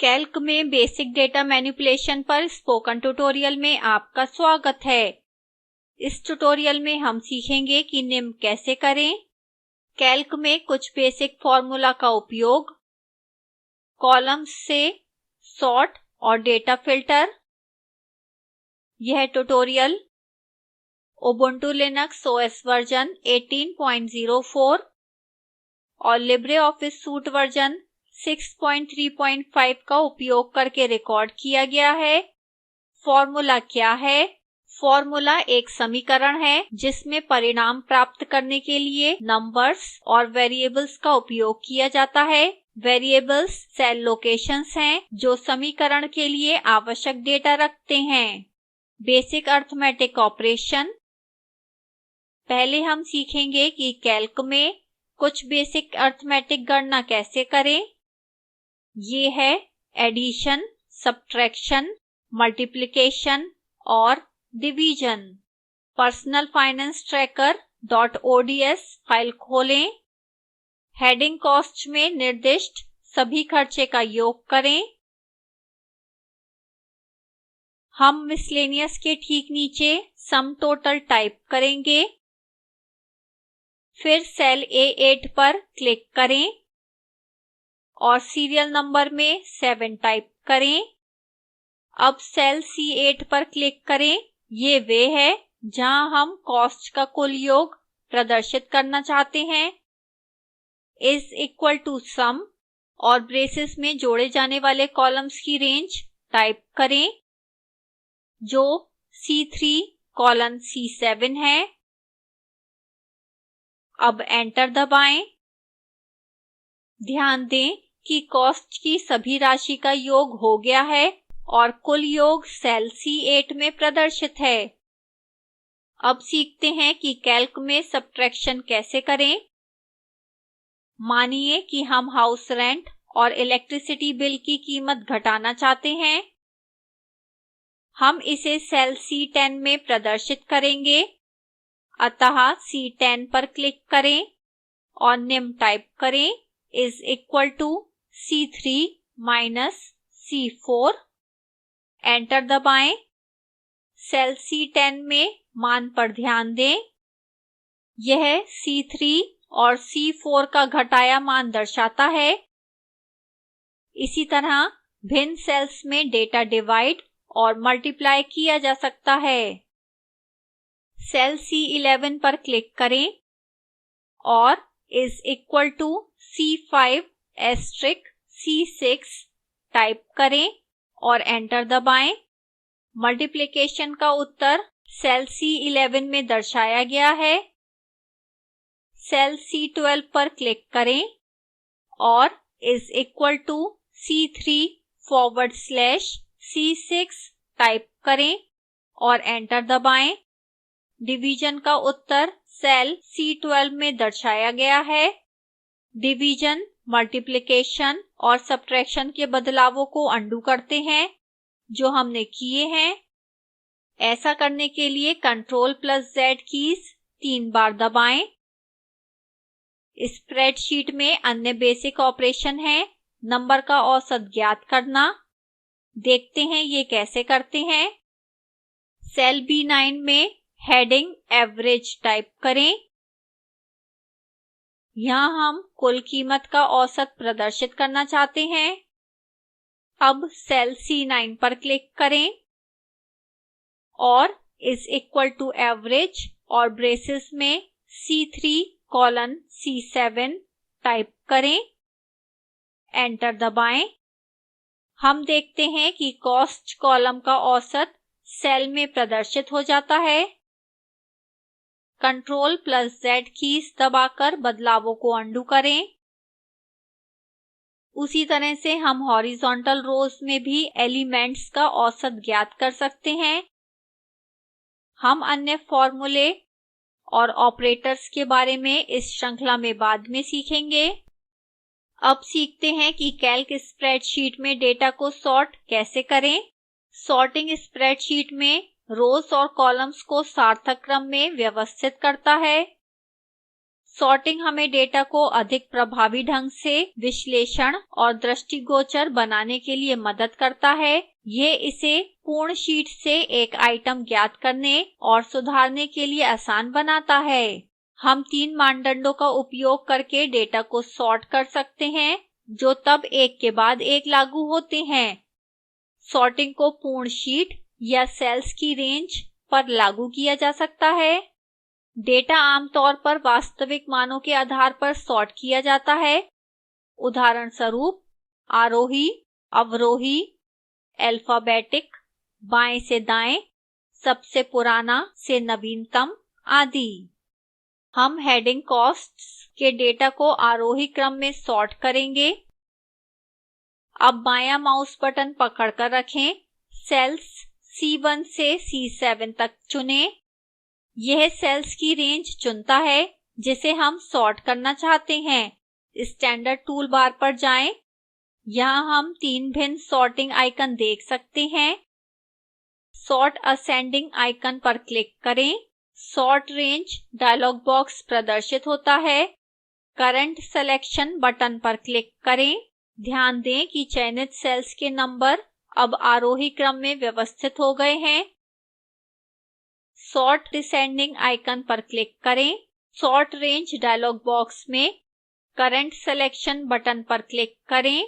calc में basic data manipulation पर spoken tutorial में आपका स्वागत है। इस tutorial में हम सीखेंगे कि निम्न कैसे करें: calc में कुछ basic formula का उपयोग, columns से sort और data filter। यह tutorial ubuntu linux os version 1804 और libreoffice suite वर्जन 635 का उपयोग करके रिकॉर्ड किया गया है। फॉर्मूला क्या है? फॉर्मूला एक समीकरण है जिसमें परिणाम प्राप्त करने के लिए नंबर्स और वेरिएबल्स का उपयोग किया जाता है। वेरिएबल्स सेल लोकेशंस हैं जो समीकरण के लिए आवश्यक डेटा रखते हैं। Basic arithmetic operation. पहले हम सीखेंगे कि कैल्क में कुछ बेसिक अर्थमेटिक गणना कैसे करें। ये है एडिशन, सब्ट्रैक्शन, मल्टीप्लिकेशन और division. Personal finance tracker ods file खोलें। हेडिंग कॉस्ट में निर्दिष्ट सभी खर्चे का योग करें। हम मिसलेनियस के ठीक नीचे सम टोटल टाइप करेंगे। फिर सेल A8 पर क्लिक करें और सीरियल नंबर में 7 टाइप करें। अब सेल C8 पर क्लिक करें। ये वे है जहां हम कॉस्ट का कुल योग प्रदर्शित करना चाहते हैं। इज इक्वल टू सम और ब्रेसेस में जोड़े जाने वाले कॉलम्स की रेंज टाइप करें जो C3 colon C7 है। अब एंटर दबाएं। ध्यान दें कि कॉस्ट की सभी राशि का योग हो गया है और कुल योग सेल C8 में प्रदर्शित है। अब सीखते हैं कि कैल्क में सब्ट्रैक्शन कैसे करें। मानिए कि हम हाउस रेंट और इलेक्ट्रिसिटी बिल की कीमत घटाना चाहते हैं। हम इसे सेल C10 में प्रदर्शित करेंगे। अतः C10 पर क्लिक करें और निम्न टाइप करें: is equal to C3 minus C4। Enter दबाएं। सेल C10 में मान पर ध्यान दें। यह C3 और C4 का घटाया मान दर्शाता है। इसी तरह भिन्न सेल्स में डेटा डिवाइड और मल्टीप्लाई किया जा सकता है। सेल C11 पर क्लिक करें और is equal to C5 asterisk C6 type करें और एंटर दबाएं। मल्टीप्लिकेशन का उत्तर सेल C11 में दर्शाया गया है। सेल C12 पर क्लिक करें और is equal to C3 C6 type करें और एंटर दबाएं। डिवीजन का उत्तर सेल C12 में दर्शाया गया है। डिवीजन, मल्टीप्लिकेशन और सब्ट्रैक्शन के बदलावों को अन्डू करते हैं जो हमने किए हैं। ऐसा करने के लिए Ctrl+Z कीज 3 बार दबाएं। स्प्रेडशीट में अन्य बेसिक ऑपरेशन है नंबर का औसत ज्ञात करना। देखते हैं ये कैसे करते हैं। सेल B9 में हेडिंग एवरेज टाइप करें। यहां हम कुल कीमत का औसत प्रदर्शित करना चाहते हैं। अब सेल C9 पर क्लिक करें और इज इक्वल टू एवरेज और ब्रेसेस में C3 colon C7 टाइप करें। एंटर दबाएं। हम देखते हैं कि कॉस्ट कॉलम का औसत सेल में प्रदर्शित हो जाता है। Ctrl+Z कीज दबाकर बदलावों को अन्डू करें। उसी तरह से हम हॉरिजॉन्टल रोज में भी एलिमेंट्स का औसत ज्ञात कर सकते हैं। हम अन्य फॉर्मूले और ऑपरेटर्स के बारे में इस श्रृंखला में बाद में सीखेंगे। अब सीखते हैं कि कैल्क स्प्रेडशीट में डेटा को सॉर्ट कैसे करें। सॉर्टिंग स्प्रेडशीट में रोज और कॉलम्स को सार्थक क्रम में व्यवस्थित करता है। सॉर्टिंग हमें डेटा को अधिक प्रभावी ढंग से विश्लेषण और दृष्टिगोचर बनाने के लिए मदद करता है। यह इसे पूर्ण शीट से एक आइटम ज्ञात करने और सुधारने के लिए आसान बनाता है। हम 3 मानदंडों का उपयोग करके डेटा को सॉर्ट कर सकते हैं, जो तब एक के बाद एक लागू होते हैं। सॉर्टिंग को पूर्ण शीट या सेल्स की रेंज पर लागू किया जा सकता है। डेटा आमतौर पर वास्तविक मानों के आधार पर सॉर्ट किया जाता है। उदाहरण स्वरूप आरोही, अवरोही, अल्फाबेटिक, बाएं से दाएं, सबसे पुराना से नवीनतम आदि। हम हेडिंग कॉस्ट्स के डेटा को आरोही क्रम में सॉर्ट करेंगे। अब बायां माउस बटन पकड़कर रखें, सेल्स C1 से C7 तक चुनें। यह सेल्स की रेंज चुनता है जिसे हम सॉर्ट करना चाहते हैं। स्टैंडर्ड टूल बार पर जाएं। यहां हम 3 भिन्न सॉर्टिंग आइकन देख सकते हैं। सॉर्ट असेंडिंग आइकन पर क्लिक करें। सॉर्ट रेंज डायलॉग बॉक्स प्रदर्शित होता है। करंट सिलेक्शन बटन पर क्लिक करें। ध्यान दें कि चयनित सेल्स के नंबर अब आरोही क्रम में व्यवस्थित हो गए हैं। सॉर्ट डिसेंडिंग आइकन पर क्लिक करें। सॉर्ट रेंज डायलॉग बॉक्स में करंट सिलेक्शन बटन पर क्लिक करें।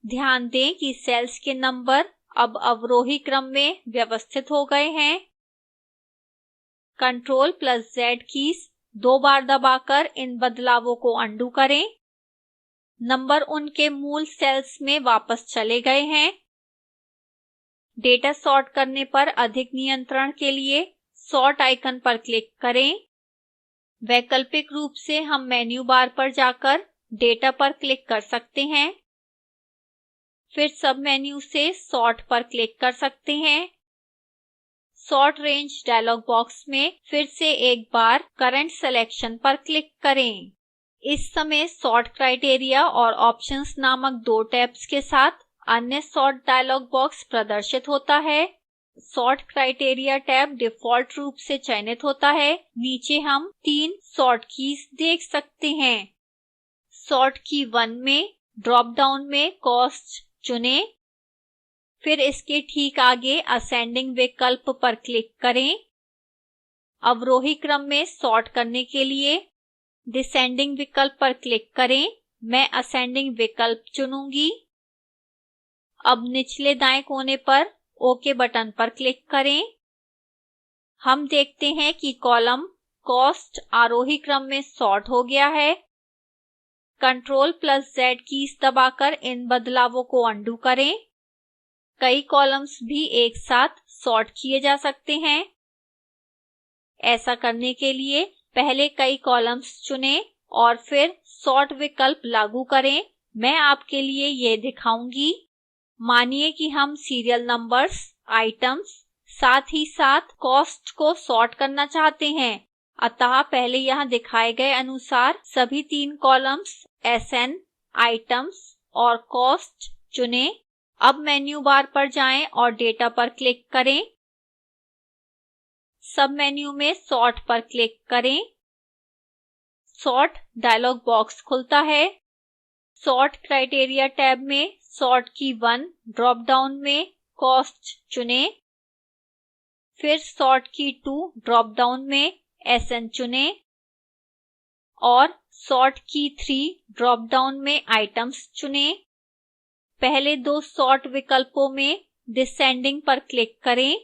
ध्यान दें कि सेल्स के नंबर अब अवरोही क्रम में व्यवस्थित हो गए हैं। Ctrl+Z कीज 2 बार दबाकर इन बदलावों को अन्डू करें। नंबर उनके मूल सेल्स में वापस चले गए हैं। डेटा सॉर्ट करने पर अधिक नियंत्रण के लिए सॉर्ट आइकन पर क्लिक करें। वैकल्पिक रूप से हम मेन्यू बार पर जाकर डेटा पर क्लिक कर सकते हैं। फिर सब मेन्यू से सॉर्ट पर क्लिक कर सकते हैं। सॉर्ट रेंज डायलॉग बॉक्स में फिर से एक बार करंट सिलेक्शन पर क्लिक करें। इस समय सॉर्ट क्राइटेरिया और ऑप्शंस नामक 2 टैब्स के साथ अन्य सॉर्ट डायलॉग बॉक्स प्रदर्शित होता है। सॉर्ट क्राइटेरिया टैब डिफॉल्ट रूप से चयनित होता है। नीचे हम 3 सॉर्ट कीज देख सकते हैं। सॉर्ट की 1 में ड्रॉप डाउन में कॉस्ट चुनें। फिर इसके ठीक आगे असेंडिंग विकल्प पर क्लिक करें। अवरोही क्रम में सॉर्ट करने के लिए डिसेंडिंग विकल्प पर क्लिक करें। मैं असेंडिंग विकल्प चुनूंगी। अब निचले दाएं कोने पर OK बटन पर क्लिक करें। हम देखते हैं कि कॉलम कॉस्ट आरोही क्रम में सॉर्ट हो गया है। Ctrl+Z कीज दबाकर इन बदलावों को अन्डू करें। कई कॉलम्स भी एक साथ सॉर्ट किए जा सकते हैं। ऐसा करने के लिए पहले कई कॉलम्स चुनें और फिर सॉर्ट विकल्प लागू करें। मैं आपके लिए यह दिखाऊंगी। मानिए कि हम सीरियल नंबर्स, आइटम्स, साथ ही साथ कॉस्ट को सॉर्ट करना चाहते हैं। अतः पहले यहां दिखाए गए अनुसार सभी 3 कॉलम्स SN, आइटम्स और कॉस्ट चुनें। अब मेन्यू बार पर जाएं और डेटा पर क्लिक करें। सब मेन्यू में सॉर्ट पर क्लिक करें। सॉर्ट डायलॉग बॉक्स खुलता है। सॉर्ट क्राइटेरिया टैब में सॉर्ट की 1 ड्रॉप डाउन में कॉस्ट चुनें। फिर सॉर्ट की 2 ड्रॉप डाउन में SN चुनें और सॉर्ट की 3 ड्रॉप डाउन में आइटम्स चुनें। पहले 2 सॉर्ट विकल्पों में डिसेंडिंग पर क्लिक करें।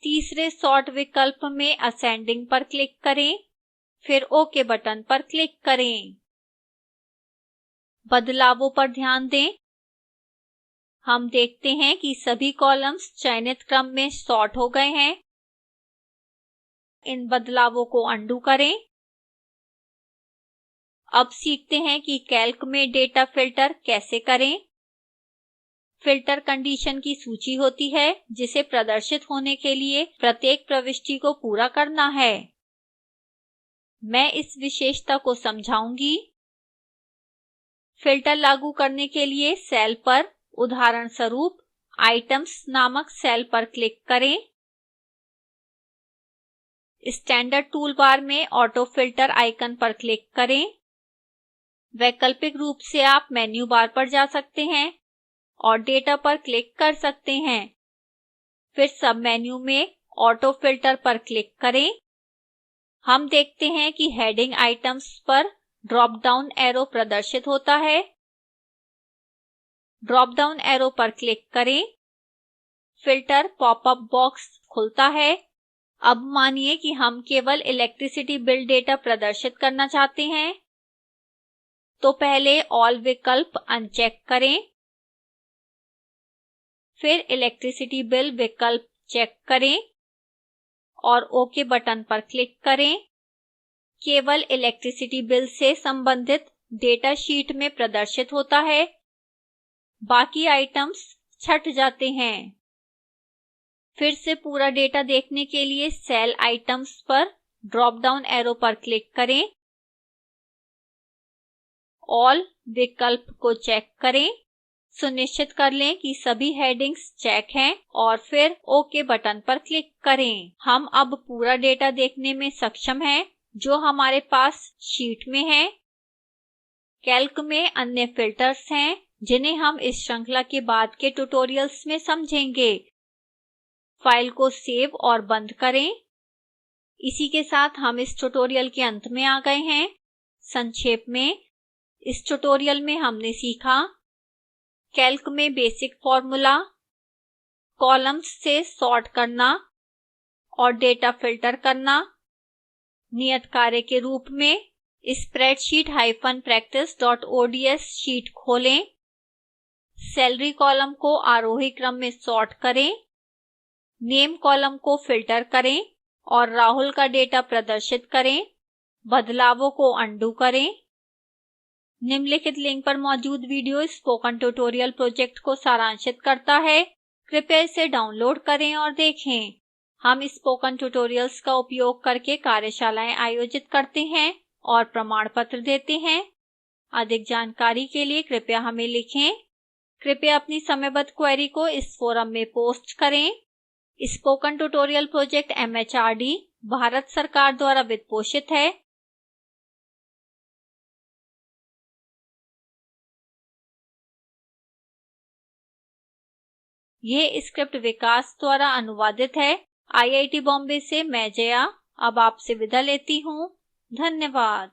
तीसरे सॉर्ट विकल्प में असेंडिंग पर क्लिक करें। फिर OK बटन पर क्लिक करें। बदलावों पर ध्यान दें। हम देखते हैं कि सभी कॉलम्स चयनित क्रम में सॉर्ट हो गए हैं। इन बदलावों को अन्डू करें। अब सीखते हैं कि कैल्क में डेटा फिल्टर कैसे करें। फिल्टर कंडीशन की सूची होती है जिसे प्रदर्शित होने के लिए प्रत्येक प्रविष्टि को पूरा करना है। मैं इस विशेषता को समझाऊंगी। फिल्टर लागू करने के लिए सेल पर, उदाहरण स्वरूप आइटम्स नामक सेल पर क्लिक करें। स्टैंडर्ड टूल बार में ऑटो फिल्टर आइकन पर क्लिक करें। वैकल्पिक रूप से आप मेन्यू बार पर जा सकते हैं और डेटा पर क्लिक कर सकते हैं। फिर सब मेन्यू में ऑटो फिल्टर पर क्लिक करें। हम देखते हैं कि हेडिंग आइटम्स पर ड्रॉप डाउन एरो प्रदर्शित होता है। ड्रॉप डाउन एरो पर क्लिक करें। फिल्टर पॉपअप बॉक्स खुलता है। अब मानिए कि हम केवल इलेक्ट्रिसिटी बिल डेटा प्रदर्शित करना चाहते हैं, तो पहले ऑल विकल्प अनचेक करें। फिर इलेक्ट्रिसिटी बिल विकल्प चेक करें और ओके बटन पर क्लिक करें। केवल इलेक्ट्रिसिटी बिल से संबंधित डेटा शीट में प्रदर्शित होता है, बाकी आइटम्स छट जाते हैं। फिर से पूरा डेटा देखने के लिए सेल आइटम्स पर ड्रॉप डाउन एरो पर क्लिक करें। ऑल विकल्प को चेक करें। सुनिश्चित कर लें कि सभी हेडिंग्स चेक हैं और फिर ओके बटन पर क्लिक करें। हम अब पूरा डेटा देखने में सक्षम हैं जो हमारे पास शीट में है। कैल्क में अन्य फिल्टर्स हैं जिन्हें हम इस श्रृंखला के बाद के ट्यूटोरियल्स में समझेंगे। फाइल को सेव और बंद करें। इसी के साथ हम इस ट्यूटोरियल के अंत में आ गए हैं। संक्षेप में, इस ट्यूटोरियल में हमने सीखा कैल्क में बेसिक फॉर्मूला, कॉलम्स से सॉर्ट करना और डेटा फिल्टर करना। नियत कार्य के रूप में spreadsheet-practice.ods शीट खोलें। सैलरी कॉलम को आरोही क्रम में सॉर्ट करें। नेम कॉलम को फिल्टर करें और राहुल का डेटा प्रदर्शित करें। बदलावों को अन्डू करें। निम्नलिखित लिंक पर मौजूद वीडियो स्पोकन ट्यूटोरियल प्रोजेक्ट को सारांशित करता है। कृपया इसे डाउनलोड करें और देखें। हम स्पोकन ट्यूटोरियल्स का उपयोग करके कार्यशालाएं आयोजित करते हैं और प्रमाण पत्र देते हैं। अधिक जानकारी के लिए कृपया हमें लिखें। कृपया अपनी समयबद्ध क्वेरी को इस फोरम में पोस्ट करें। Spoken tutorial project MHRD Bharat सरकार द्वारा वित्त पोषित है। यह स्क्रिप्ट विकास द्वारा अनुवादित है। IIT बॉम्बे से मैं जया अब आपसे विदा लेती हूँ। धन्यवाद।